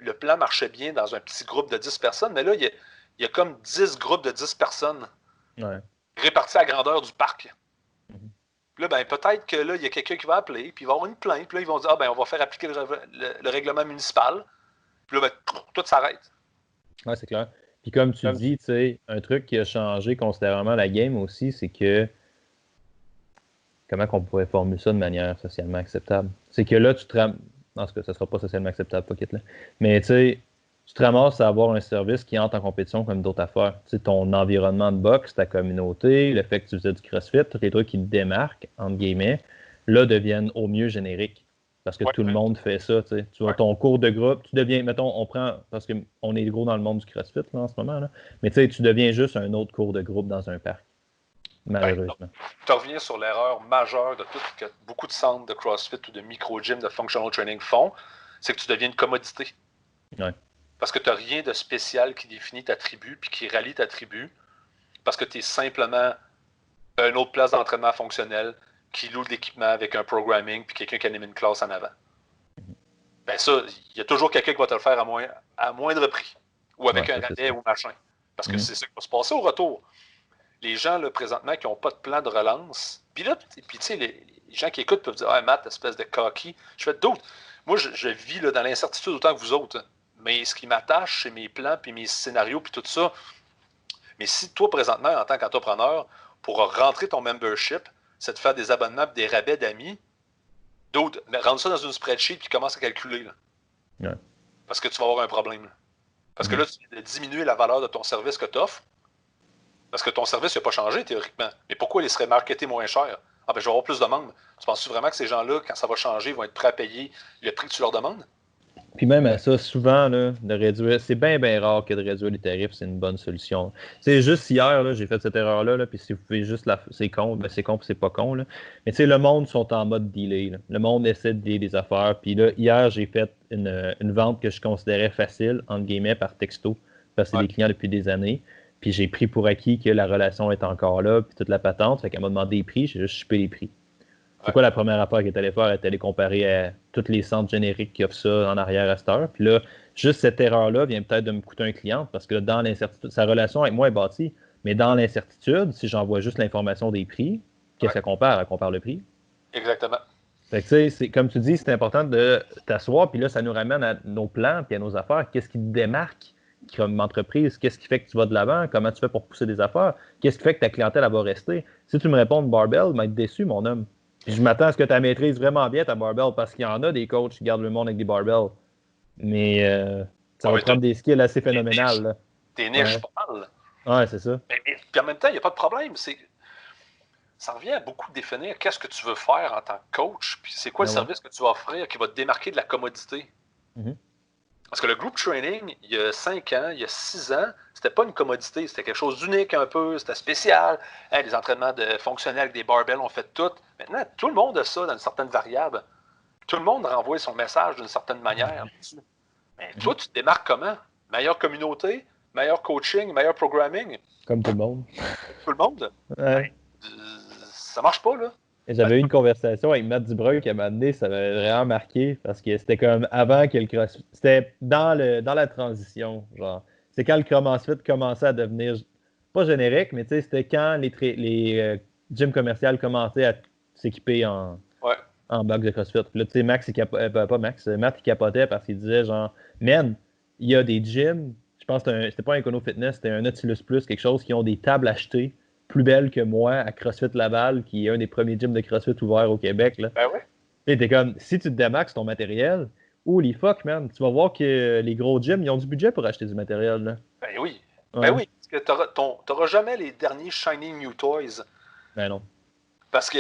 le plan marchait bien dans un petit groupe de 10 personnes, mais là, il y a comme 10 groupes de 10 personnes répartis à la grandeur du parc. Puis là, ben, peut-être que là, il y a quelqu'un qui va appeler, puis il va avoir une plainte, puis là, ils vont dire ah, ben, on va faire appliquer le règlement municipal. Puis là, ben, tout s'arrête. Ouais, c'est clair. Puis comme tu dis, tu sais, un truc qui a changé considérablement la game aussi, c'est que comment qu'on pourrait formuler ça de manière socialement acceptable? C'est que là, tu te ramasses. Non, ça ne sera pas socialement acceptable, Pocket, là. Mais tu sais, tu te ramasses à avoir un service qui entre en compétition comme d'autres affaires. Tu sais, ton environnement de boxe, ta communauté, le fait que tu faisais du CrossFit, tous les trucs qui te démarquent, entre guillemets, là, deviennent au mieux génériques. Parce que tout le monde fait ça, tu sais. Tu vois, ton cours de groupe, tu deviens, mettons, on prend, parce qu'on est gros dans le monde du CrossFit là, en ce moment, là, mais tu sais, tu deviens juste un autre cours de groupe dans un parc. Malheureusement. Tu reviens sur l'erreur majeure de tout ce que beaucoup de centres de CrossFit ou de micro-gym de functional training font, c'est que tu deviens une commodité. Ouais. Parce que tu n'as rien de spécial qui définit ta tribu puis qui rallie ta tribu. Parce que tu es simplement une autre place d'entraînement fonctionnel qui loue de l'équipement avec un programming puis quelqu'un qui anime une classe en avant. Ben ça, il y a toujours quelqu'un qui va te le faire à moindre prix. Ou avec un rabais ou machin. Parce que c'est ça qui va se passer au retour. les gens, là, présentement, qui n'ont pas de plan de relance, puis là, puis tu sais, les gens qui écoutent peuvent dire « Ah, Matt, espèce de coquille. » Je fais d'autres. Moi, je vis là, dans l'incertitude autant que vous autres. Mais ce qui m'attache, c'est mes plans, puis mes scénarios, puis tout ça. Mais si toi, présentement, en tant qu'entrepreneur, pour rentrer ton membership, c'est de faire des abonnements et des rabais d'amis, d'autres, mais rendre ça dans une spreadsheet puis commence à calculer. Là. Ouais. Parce que tu vas avoir un problème. Là. Parce que là, tu viens de diminuer la valeur de ton service que tu offres. Parce que ton service n'a pas changé théoriquement. Mais pourquoi il serait marketé moins cher? Ah ben je vais avoir plus de monde. Tu penses vraiment que ces gens-là, quand ça va changer, vont être prêts à payer le prix que tu leur demandes? Puis même à ça, souvent, là, de réduire, c'est bien, bien rare que de réduire les tarifs, c'est une bonne solution. C'est juste hier, là, j'ai fait cette erreur-là, là, puis si vous pouvez juste la. C'est con, ben c'est con, puis c'est pas con. Là. Mais tu sais, le monde sont en mode delay. Là. Le monde essaie de dealer des affaires. Puis là, hier, j'ai fait une vente que je considérais facile, entre guillemets, par texto, parce que c'est des clients depuis des années. Puis j'ai pris pour acquis que la relation est encore là, puis toute la patente. Fait qu'elle m'a demandé les prix, j'ai juste chipé les prix. C'est quoi la première affaire qu'elle est allée faire? Elle est allée comparer à tous les centres génériques qui offrent ça en arrière à cette heure. Puis là, juste cette erreur-là vient peut-être de me coûter un client parce que dans l'incertitude, sa relation avec moi est bâtie, mais dans l'incertitude, si j'envoie juste l'information des prix, qu'est-ce qu'elle compare? Elle compare le prix. Exactement. Fait que, tu sais, comme tu dis, c'est important de t'asseoir, puis là, ça nous ramène à nos plans puis à nos affaires. Qu'est-ce qui te démarque comme entreprise? Qu'est-ce qui fait que tu vas de l'avant? Comment tu fais pour pousser des affaires? Qu'est-ce qui fait que ta clientèle elle va rester? Si tu me réponds de barbell, je vais être déçu, mon homme. Puis je m'attends à ce que tu maîtrises vraiment bien ta barbell parce qu'il y en a des coachs qui gardent le monde avec des barbells. Mais ça va prendre des skills assez phénoménales. Des niches pas mal. Ouais, c'est ça. Mais puis en même temps, il n'y a pas de problème. Ça revient à beaucoup définir qu'est-ce que tu veux faire en tant que coach, puis c'est quoi le service que tu vas offrir qui va te démarquer de la commodité. Parce que le group training, il y a 5 ans, il y a 6 ans, c'était pas une commodité, c'était quelque chose d'unique un peu, c'était spécial. Hey, les entraînements fonctionnels avec des barbells, on fait tout. Maintenant, tout le monde a ça dans une certaine variable. Tout le monde renvoie son message d'une certaine manière. Mais toi, tu te démarques comment? Meilleure communauté, meilleur coaching, meilleur programming? Comme tout le monde. Tout le monde? Ouais. Ça marche pas, là. J'avais eu une conversation avec Matt Dubreuil qui m'a donné, ça m'avait vraiment marqué parce que c'était comme avant que le CrossFit. C'était dans la transition. Genre. C'est quand le CrossFit commençait à devenir pas générique, mais c'était quand les gyms commerciaux commençaient à s'équiper en box de CrossFit. Puis là, Matt il capotait parce qu'il disait genre, man, il y a des gyms, je pense que c'était pas un Econo Fitness, c'était un Nautilus Plus, quelque chose qui ont des tables achetées plus belle que moi à CrossFit Laval, qui est un des premiers gyms de CrossFit ouverts au Québec. Là. Ben oui. Et t'es comme, si tu te démarques ton matériel, holy fuck, man, tu vas voir que les gros gyms, ils ont du budget pour acheter du matériel. Là. Ben oui. Ouais. Ben oui, parce que t'auras jamais les derniers shiny new toys. Ben non. Parce que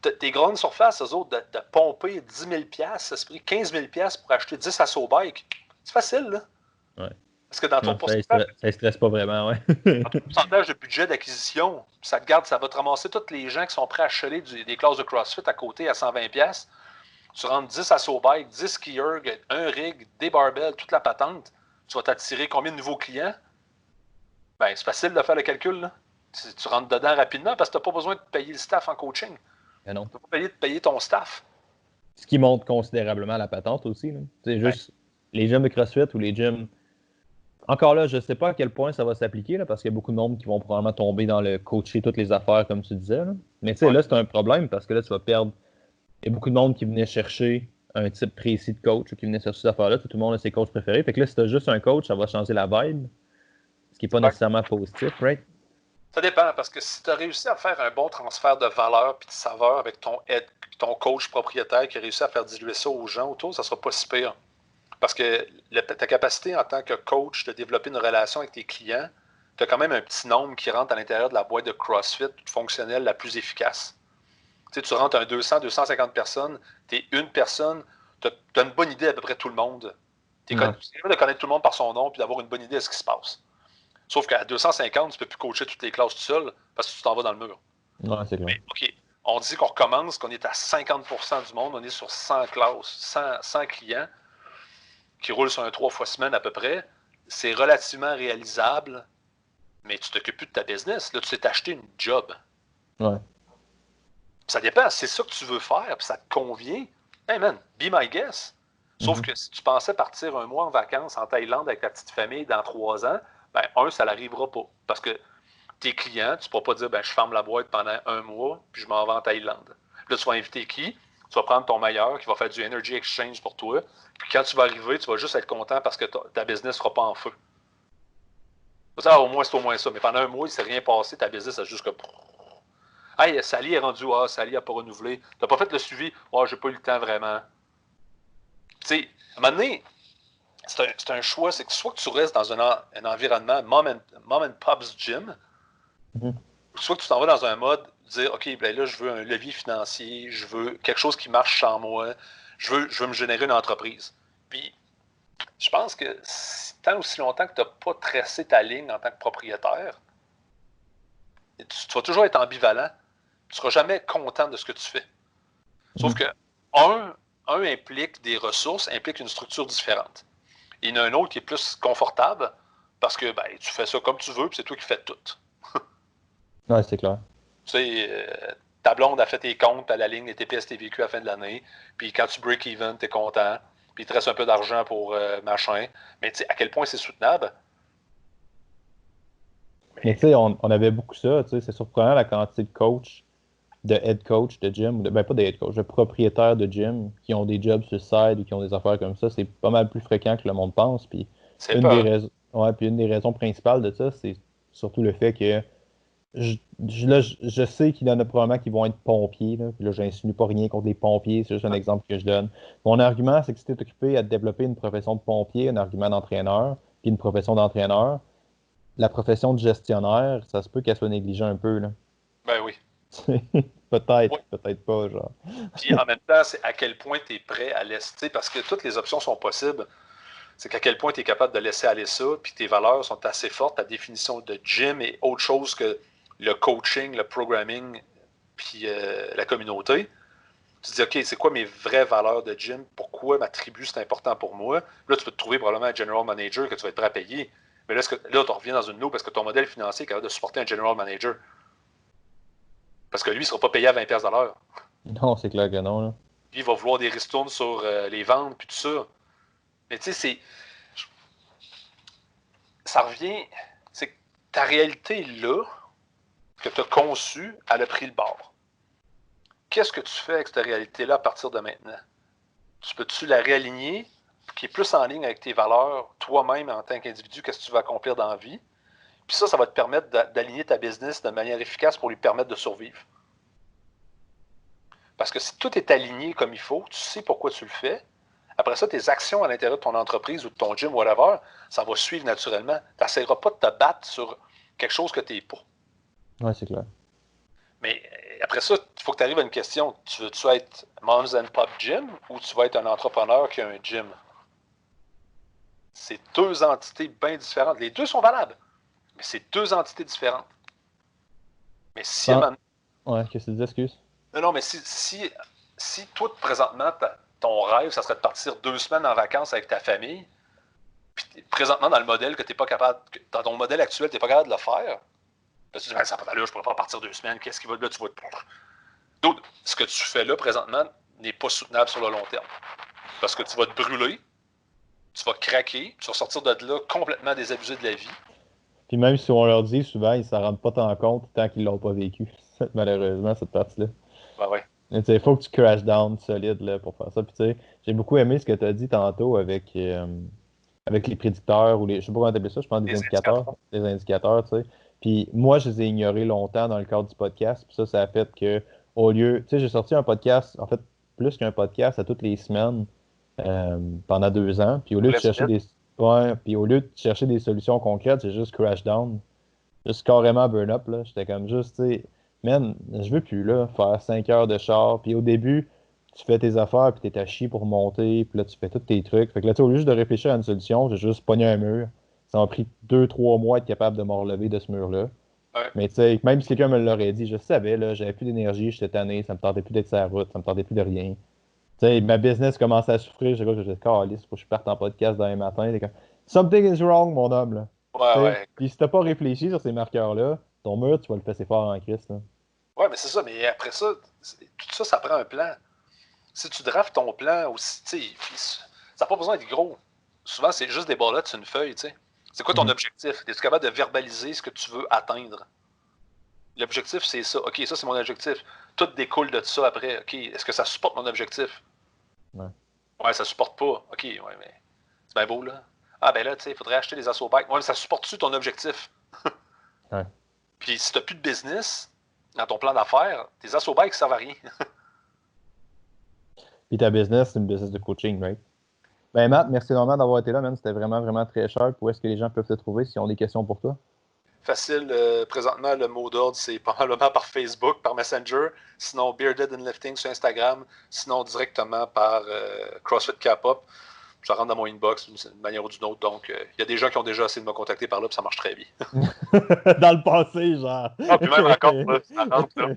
tes grandes surfaces, eux autres, de pomper 10 000 $, ça se pris 15 000 $ pour acheter 10 assaut bike. C'est facile, là. Ouais. Parce que dans ton pourcentage... Ça ne stresse pas vraiment, ouais. Dans ton pourcentage de budget d'acquisition, ça va te ramasser tous les gens qui sont prêts à acheter des classes de CrossFit à côté à 120 $. Tu rentres 10 assaut bike, 10 skieurs, un rig, des barbells, toute la patente. Tu vas t'attirer combien de nouveaux clients? Ben, c'est facile de faire le calcul, là. Tu rentres dedans rapidement parce que tu n'as pas besoin de payer le staff en coaching. Ben non. Tu n'as pas besoin de payer ton staff. Ce qui monte considérablement la patente aussi. C'est juste les gyms de CrossFit ou les gyms. Encore là, je ne sais pas à quel point ça va s'appliquer parce qu'il y a beaucoup de monde qui vont probablement tomber dans le coacher toutes les affaires, comme tu disais. Là. Mais tu sais, là, c'est un problème parce que là, tu vas perdre. Il y a beaucoup de monde qui venait chercher un type précis de coach ou qui venait chercher ces affaires-là. Tout le monde a ses coachs préférés. Fait que là, si tu as juste un coach, ça va changer la vibe. Ce qui n'est pas nécessairement positif, right? Ça dépend, parce que si tu as réussi à faire un bon transfert de valeur et de saveur avec ton coach propriétaire qui a réussi à faire diluer ça aux gens autour, ça ne sera pas si pire. Parce que ta capacité en tant que coach de développer une relation avec tes clients, tu as quand même un petit nombre qui rentre à l'intérieur de la boîte de CrossFit fonctionnelle la plus efficace. Tu sais, tu rentres à 200, 250 personnes, tu es une personne, tu as une bonne idée à peu près tout le monde. Tu es capable de connaître tout le monde par son nom et d'avoir une bonne idée de ce qui se passe. Sauf qu'à 250, tu ne peux plus coacher toutes les classes tout seul parce que tu t'en vas dans le mur. Ouais, c'est clair. Mais, OK, on dit qu'on recommence, qu'on est à 50% du monde, on est sur 100 classes, 100 clients qui roulent sur un 3 fois semaine à peu près. C'est relativement réalisable, mais tu ne t'occupes plus de ta business. Là, tu t'es acheté une job. Ouais. Ça dépend, c'est ça que tu veux faire, puis ça te convient. Hey man, be my guest. Sauf que si tu pensais partir un mois en vacances en Thaïlande avec ta petite famille dans 3 ans, ben, ça n'arrivera pas. Parce que tes clients, tu ne pourras pas dire, je ferme la boîte pendant 1 mois, puis je m'en vais en Thaïlande. Là, tu vas inviter qui? Tu vas prendre ton meilleur qui va faire du energy exchange pour toi. Puis quand tu vas arriver, tu vas juste être content parce que ta business ne sera pas en feu. Ça, au moins, c'est au moins ça. Mais pendant 1 mois, il ne s'est rien passé, ta business a juste comme. Hey, Sally est rendue, Sally n'a pas renouvelé. Tu n'as pas fait le suivi, j'ai pas eu le temps vraiment. Tu sais, à un moment donné, c'est un choix, c'est que soit que tu restes dans un environnement mom and pop's gym, soit que tu t'en vas dans un mode dire, OK, là, je veux un levier financier, je veux quelque chose qui marche sans moi, je veux me générer une entreprise. Puis, je pense que tant aussi longtemps que tu n'as pas tracé ta ligne en tant que propriétaire, tu vas toujours être ambivalent. Tu ne seras jamais content de ce que tu fais. Sauf que un implique des ressources, implique une structure différente. Et il y en a un autre qui est plus confortable parce que tu fais ça comme tu veux, puis c'est toi qui fais tout. Ouais, c'est clair. Tu sais, ta blonde a fait tes comptes à la ligne des TPS TVQ à la fin de l'année, puis quand tu break even, tu es content, puis il te reste un peu d'argent pour machin. Mais tu sais, à quel point c'est soutenable? Mais tu sais, on avait beaucoup ça, tu sais, c'est surprenant la quantité de coachs, de head coach de gym, pas de head coach, de propriétaires de gym qui ont des jobs sur le side ou qui ont des affaires comme ça. C'est pas mal plus fréquent que le monde pense. Puis une des raisons principales de ça, c'est surtout le fait que je sais qu'il y en a probablement qui vont être pompiers. Là, puis là, j'insinue pas rien contre les pompiers, c'est juste un exemple que je donne. Mon argument, c'est que si tu es occupé à développer une profession de pompier, un argument d'entraîneur, puis une profession d'entraîneur, la profession de gestionnaire, ça se peut qu'elle soit négligée un peu. Là. Ben oui. Peut-être, peut-être pas, genre. Puis en même temps, c'est à quel point tu es prêt à laisser, parce que toutes les options sont possibles, c'est qu'à quel point tu es capable de laisser aller ça, puis tes valeurs sont assez fortes, ta définition de gym est autre chose que le coaching, le programming, puis la communauté. Tu te dis, OK, c'est quoi mes vraies valeurs de gym? Pourquoi ma tribu, c'est important pour moi? Là, tu peux te trouver probablement un general manager que tu vas être prêt à payer. Mais là, tu reviens dans une loupe parce que ton modèle financier est capable de supporter un general manager. Parce que lui, il ne sera pas payé à 20$ de l'heure. Non, c'est clair que non. Là. Lui, il va vouloir des ristournes sur les ventes, puis tout ça. Mais tu sais, ça revient. C'est que ta réalité là, que tu as conçue, elle a pris le bord. Qu'est-ce que tu fais avec cette réalité-là à partir de maintenant? Tu peux-tu la réaligner, qui est plus en ligne avec tes valeurs, toi-même en tant qu'individu, qu'est-ce que tu vas accomplir dans la vie? Puis ça va te permettre d'aligner ta business de manière efficace pour lui permettre de survivre. Parce que si tout est aligné comme il faut, tu sais pourquoi tu le fais. Après ça, tes actions à l'intérieur de ton entreprise ou de ton gym, whatever, ça va suivre naturellement. Tu n'essaieras pas de te battre sur quelque chose que tu n'es pas. Oui, c'est clair. Mais après ça, il faut que tu arrives à une question. Tu veux-tu être Moms and Pop Gym ou tu vas être un entrepreneur qui a un gym? C'est deux entités bien différentes. Les deux sont valables, mais c'est deux entités différentes. Mais si... Ouais, qu'est-ce que tu dis, excuse? Non, mais si toi, présentement, ton rêve, ça serait de partir 2 semaines en vacances avec ta famille, puis présentement, dans le modèle que tu n'es pas capable, dans ton modèle actuel, tu n'es pas capable de le faire, là, tu dis, ça n'a pas d'allure, je ne pourrais pas partir 2 semaines, qu'est-ce qui va là, tu vas... Donc, ce que tu fais là, présentement, n'est pas soutenable sur le long terme. Parce que tu vas te brûler, tu vas craquer, tu vas sortir de là complètement désabusé de la vie. Puis même si on leur dit, souvent, ils ne s'en rendent pas tant compte tant qu'ils ne l'ont pas vécu, malheureusement, cette partie-là. Ben ouais. Il faut que tu crash down solide là, pour faire ça. Puis, tu sais, j'ai beaucoup aimé ce que tu as dit tantôt avec les prédicteurs ou les. Je sais pas comment t'appelles ça, je pense des indicateurs. Des indicateurs, tu sais. Puis moi, je les ai ignorés longtemps dans le cadre du podcast. Puis ça a fait que, au lieu. Tu sais, j'ai sorti un podcast, en fait, plus qu'un podcast à toutes les semaines pendant 2 ans. Puis au lieu de chercher des. Ouais, puis au lieu de chercher des solutions concrètes, j'ai juste crash down. Juste carrément burn up, là. J'étais comme juste, tu sais, man, je veux plus, là, faire 5 heures de char. Puis au début, tu fais tes affaires, puis t'es à chier pour monter, puis là, tu fais tous tes trucs. Fait que là, tu sais, au lieu juste de réfléchir à une solution, j'ai juste pogné un mur. Ça m'a pris 2-3 mois être capable de me relever de ce mur-là. Ouais. Mais tu sais, même si quelqu'un me l'aurait dit, je savais, là, j'avais plus d'énergie, j'étais tanné, ça me tentait plus d'être sur la route, ça me tentait plus de rien. Tu sais, ma business commençait à souffrir, j'étais caliste, faut que je parte en podcast demain matin. Comme, something is wrong, mon homme, là. Ouais. Puis si t'as pas réfléchi sur ces marqueurs-là, ton mur, tu vas le fesser fort en Christ. Là. Ouais, mais c'est ça. Mais après ça, tout ça, ça prend un plan. Si tu drafts ton plan aussi, tu sais, ça n'a pas besoin d'être gros. Souvent, c'est juste des ballottes sur une feuille, tu sais. C'est quoi ton objectif? Es-tu capable de verbaliser ce que tu veux atteindre? L'objectif, c'est ça. OK, ça, c'est mon objectif. Tout découle de ça après. OK, est-ce que ça supporte mon objectif? Ouais. Ouais, ça supporte pas. OK, ouais, mais c'est bien beau, là. Ah, ben là, tu sais, il faudrait acheter des assaut bikes. Ouais, mais ça supporte-tu ton objectif? Ouais. Puis si t'as plus de business dans ton plan d'affaires, tes assaut bikes servent à rien. Puis ta business, c'est une business de coaching, right? Ben Matt, merci énormément d'avoir été là, man. C'était vraiment, vraiment très cher. Où est-ce que les gens peuvent te trouver s'ils ont des questions pour toi? Facile, présentement, le mot d'ordre, c'est probablement par Facebook, par Messenger, sinon Bearded and Lifting sur Instagram, sinon directement par CrossFit Cap-Up. Je rentre dans mon inbox d'une manière ou d'une autre. Donc, il y a des gens qui ont déjà essayé de me contacter par là, puis ça marche très bien. Dans le passé, genre. Ah, puis même encore, là, ça rentre, là.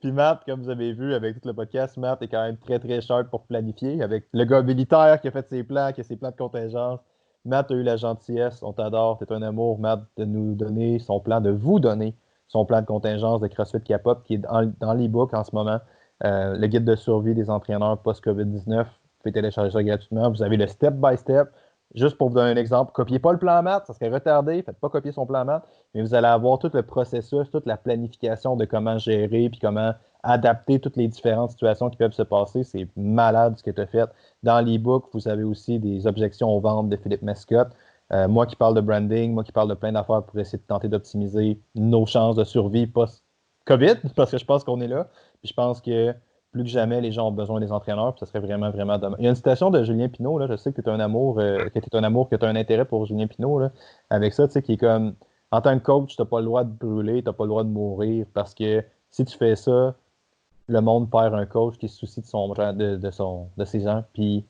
Puis Matt, comme vous avez vu avec tout le podcast, Matt est quand même très, très sharp pour planifier. Avec le gars militaire qui a fait ses plans, qui a ses plans de contingence. Matt a eu la gentillesse, on t'adore, t'es un amour, Matt, de nous donner son plan, de vous donner son plan de contingence de CrossFit Cap-Up qui est dans l'e-book en ce moment. Le guide de survie des entraîneurs post-COVID-19. Vous pouvez télécharger ça gratuitement. Vous avez le step-by-step. Juste pour vous donner un exemple, copiez pas le plan maths, ça serait retardé, faites pas copier son plan maths, mais vous allez avoir tout le processus, toute la planification de comment gérer, puis comment adapter toutes les différentes situations qui peuvent se passer. C'est malade ce que tu as fait. Dans l'e-book, vous avez aussi des objections aux ventes de Philippe Mascotte. Moi qui parle de branding, moi qui parle de plein d'affaires pour essayer de tenter d'optimiser nos chances de survie post-COVID, parce que je pense qu'on est là. Puis je pense que plus que jamais, les gens ont besoin des entraîneurs, puis ça serait vraiment, vraiment dommage. Il y a une citation de Julien Pineau, là, je sais que tu es un amour, que tu as un intérêt pour Julien Pineau, là, avec ça, tu sais, qui est comme, en tant que coach, tu n'as pas le droit de brûler, tu n'as pas le droit de mourir, parce que si tu fais ça, le monde perd un coach qui se soucie de ses gens, puis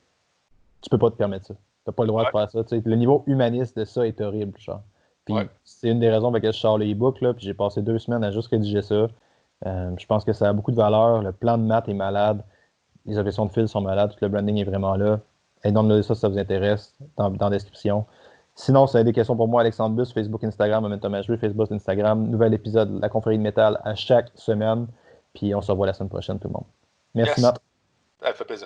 tu peux pas te permettre ça. Tu n'as pas le droit de faire ça. Tu sais, le niveau humaniste de ça est horrible, genre. Puis c'est une des raisons pour lesquelles je sors les e-books, là, puis j'ai passé 2 semaines à juste rédiger ça. Je pense que ça a beaucoup de valeur. Le plan de maths est malade. Les objections de fil sont malades. Tout le branding est vraiment là. Et donc, ça, si ça vous intéresse, dans la description. Sinon, si vous avez des questions pour moi, Alexandre Bus, Facebook, Instagram, Momentum HV, Facebook, Instagram. Nouvel épisode de la confrérie de métal à chaque semaine. Puis on se revoit la semaine prochaine, tout le monde. Merci, Matt. Ça fait plaisir.